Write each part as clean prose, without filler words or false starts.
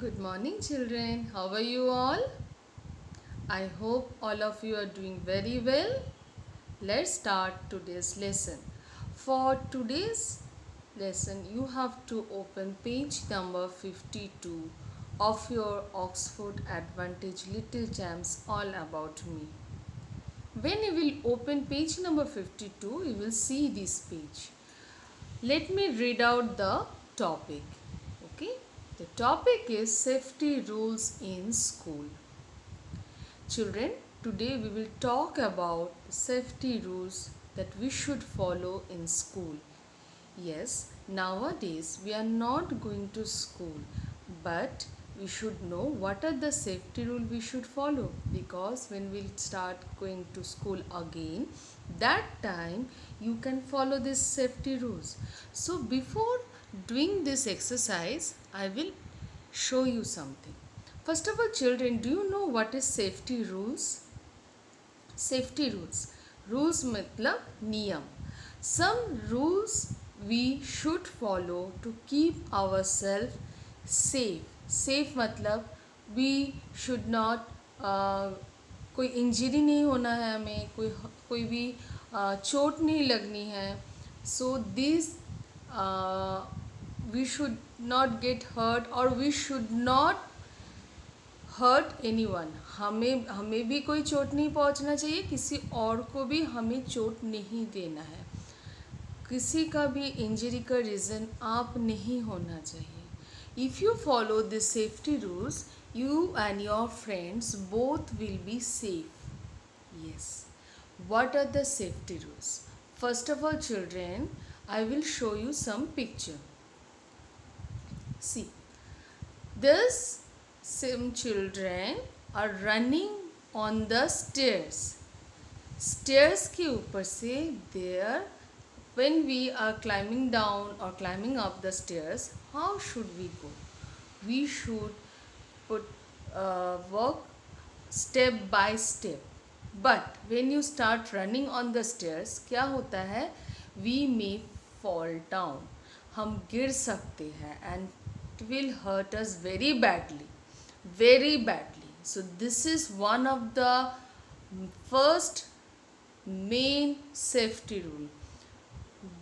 Good morning, children. How are you all? I hope all of you are doing very well. Let's start today's lesson. For today's lesson, you have to open page number 52 of your Oxford Advantage Little Gems All About Me. When you will open page number 52, you will see this page. Let me read out the topic. Okay, the topic is safety rules in school. Children, today we will talk about safety rules that we should follow in school. Yes, nowadays we are not going to school, but we should know what are the safety rules we should follow, because when we start going to school again, that time you can follow these safety rules. So before doing this exercise, I will show you something. First of all, children, do you know what is safety rules? Safety rules. Rules मतलब नियम. Some rules we should follow to keep ourselves safe. Safe मतलब we should not कोई injury नहीं होना है, हमें कोई भी चोट नहीं लगनी है. So this we should not get hurt, or we should not hurt anyone. हमें भी कोई चोट नहीं पहुंचना चाहिए, किसी और को भी हमें चोट नहीं देना है. किसी का भी इंजरी का रीज़न आप नहीं होना चाहिए. If you follow this safety rules, you and your friends both will be safe. Yes. What are the safety rules? First of all, children, I will show you some picture. See, this some children are running on the stairs. Stairs के ऊपर से there, when we are climbing down or climbing up the stairs, how should we go? We should walk step by step. But when you start running on the stairs, क्या होता है? We may fall down. हम गिर सकते हैं, and it will hurt us very badly. Very badly. So this is one of the first main safety rule.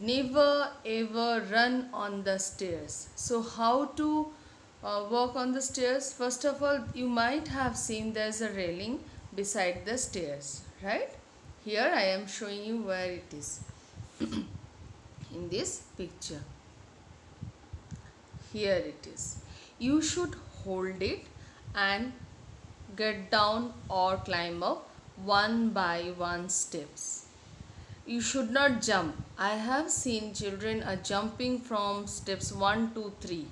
Never ever run on the stairs. So how to walk on the stairs? First of all, you might have seen there's a railing beside the stairs, right? Here I am showing you where it is in this picture. Here it is. You should hold it and get down or climb up one by one steps. You should not jump. I have seen children are jumping from steps 1 to 3.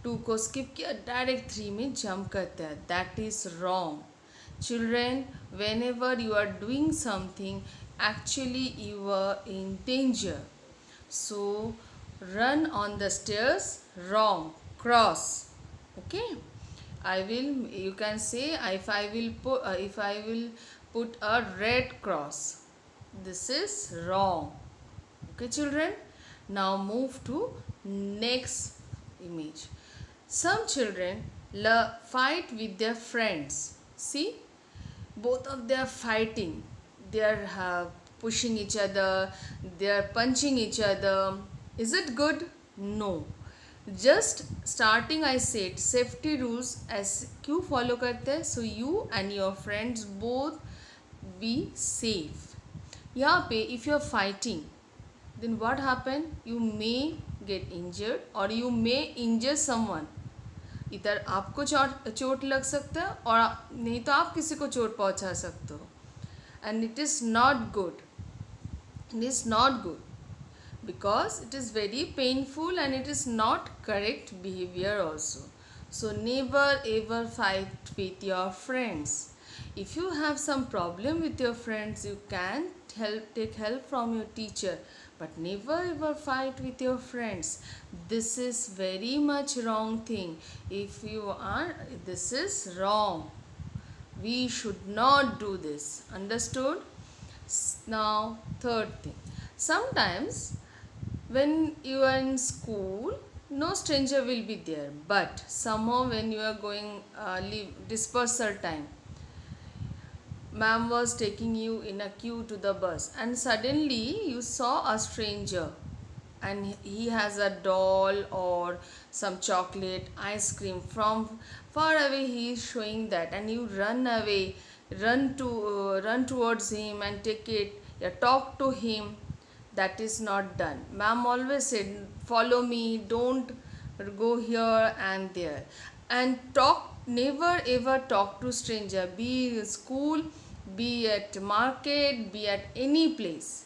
2 को skip किया, direct 3 में jump करते हैं. That is wrong. Children, whenever you are doing something, actually you are in danger. So run on the stairs, wrong, cross. Okay, you can say, if I will put a red cross, this is wrong. Okay, children, now move to next image. Some children fight with their friends. See, both of them are fighting. They are pushing each other, they are punching each other. Is it good? No. Just starting I said safety rules as क्यों follow करते हैं? So you and your friends both be safe. यहाँ पे if you are fighting, then what happen? You may get injured or you may injure someone. इधर आपको चोट लग सकता है, और नहीं तो आप किसी को चोट पहुंचा सकते हो. And it is not good. It is not good, because it is very painful and it is not correct behavior also. So never ever fight with your friends. If you have some problem with your friends, you can take help from your teacher, but never ever fight with your friends. This is very much wrong thing. This is wrong. We should not do this. Understood? Now, third thing. Sometimes when you are in school, no stranger will be there, but somehow when you are going dispersal time, ma'am was taking you in a queue to the bus and suddenly you saw a stranger and he has a doll or some chocolate ice cream. From far away he is showing that and you run away, run towards him and take it, you talk to him. That is not done. Ma'am always said, follow me, don't go here and there. And talk, never ever talk to stranger, be in school, be at market, be at any place.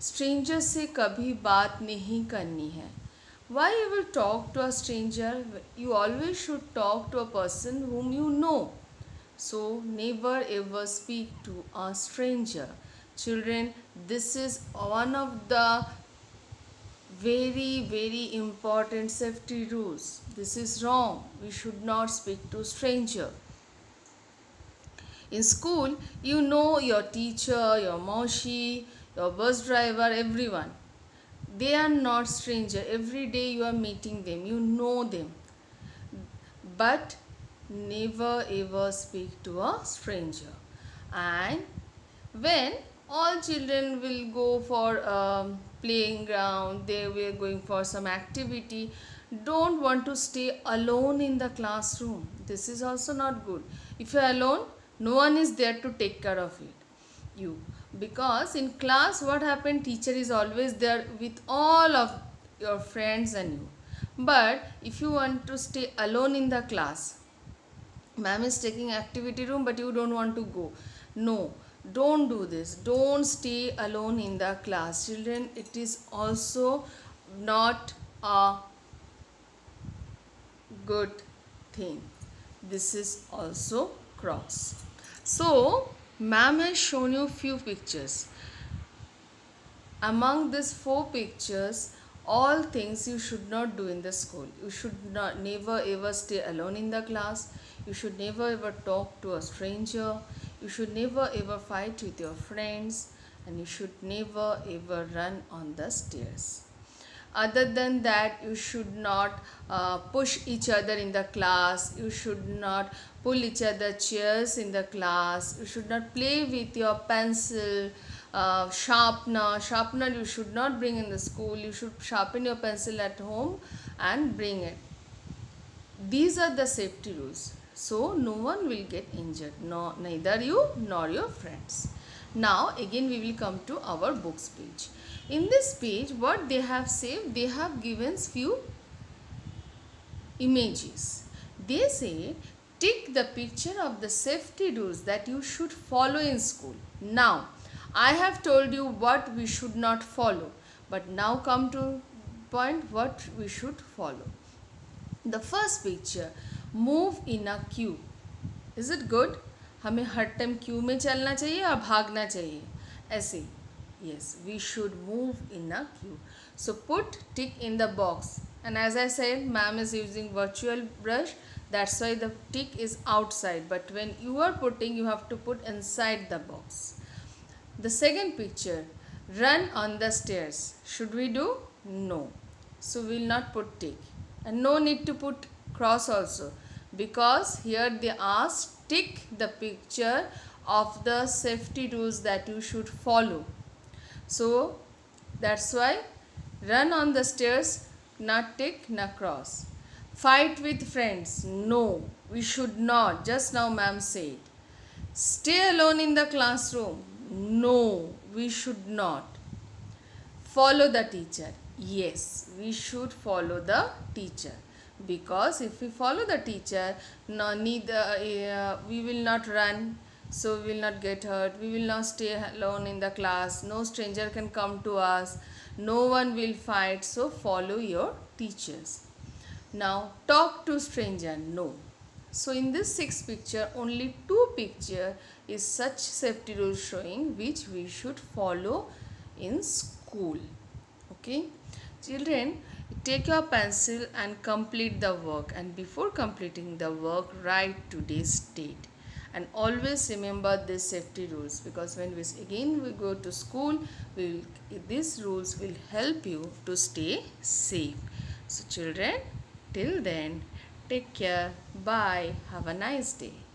Stranger से कभी बात नहीं करनी है. Why you will talk to a stranger? You always should talk to a person whom you know. So never ever speak to a stranger. Children, this is one of the very important safety rules. This is wrong. We should not speak to stranger. In school, you know your teacher, your moshi, your bus driver, everyone. They are not stranger. Every day you are meeting them. You know them. But never ever speak to a stranger. And when all children will go for playing ground, they were going for some activity, don't want to stay alone in the classroom. This is also not good. If you are alone, no one is there to take care of you, because in class what happened, teacher is always there with all of your friends and you. But if you want to stay alone in the class, ma'am is taking activity room but you don't want to go, no, don't do this. Don't stay alone in the class. Children, it is also not a good thing. This is also cross. So ma'am has shown you few pictures. Among these 4 pictures, all things you should not do in the school. You should never ever stay alone in the class. You should never ever talk to a stranger. You should never ever fight with your friends, and you should never ever run on the stairs. Other than that, you should not push each other in the class. You should not pull each other chairs in the class. You should not play with your pencil, sharpener you should not bring in the school. You should sharpen your pencil at home and bring it. These are the safety rules. So no one will get injured, neither you nor your friends. Now again we will come to our books page. In this page, what they have saved, they have given few images. They say, take the picture of the safety rules that you should follow in school. Now, I have told you what we should not follow, but now come to point what we should follow. The first picture, move in a queue. Is it good? हमें हर time Q में चलना चाहिए और भागना चाहिए ऐसे. Yes, we should move in a queue. So put tick in the box. And as I said, ma'am is using virtual brush. That's why the tick is outside. But when you are putting, you have to put inside the box. The second picture, run on the stairs. Should we do? No. So we will not put tick. And no need to put cross also. Because here they ask, tick the picture of the safety rules that you should follow. So that's why run on the stairs, not tick, not cross. Fight with friends. No, we should not. Just now ma'am said. Stay alone in the classroom. No, we should not. Follow the teacher. Yes, we should follow the teacher. Because if we follow the teacher, we will not run. So we will not get hurt. We will not stay alone in the class. No stranger can come to us. No one will fight. So follow your teachers. Now talk to stranger. No. So in this 6 picture, only 2 picture is such safety rules showing which we should follow in school. Okay. Children, take your pencil and complete the work. And before completing the work, write today's date. And always remember these safety rules, because when we go to school, these rules will help you to stay safe. So children, till then, take care. Bye. Have a nice day.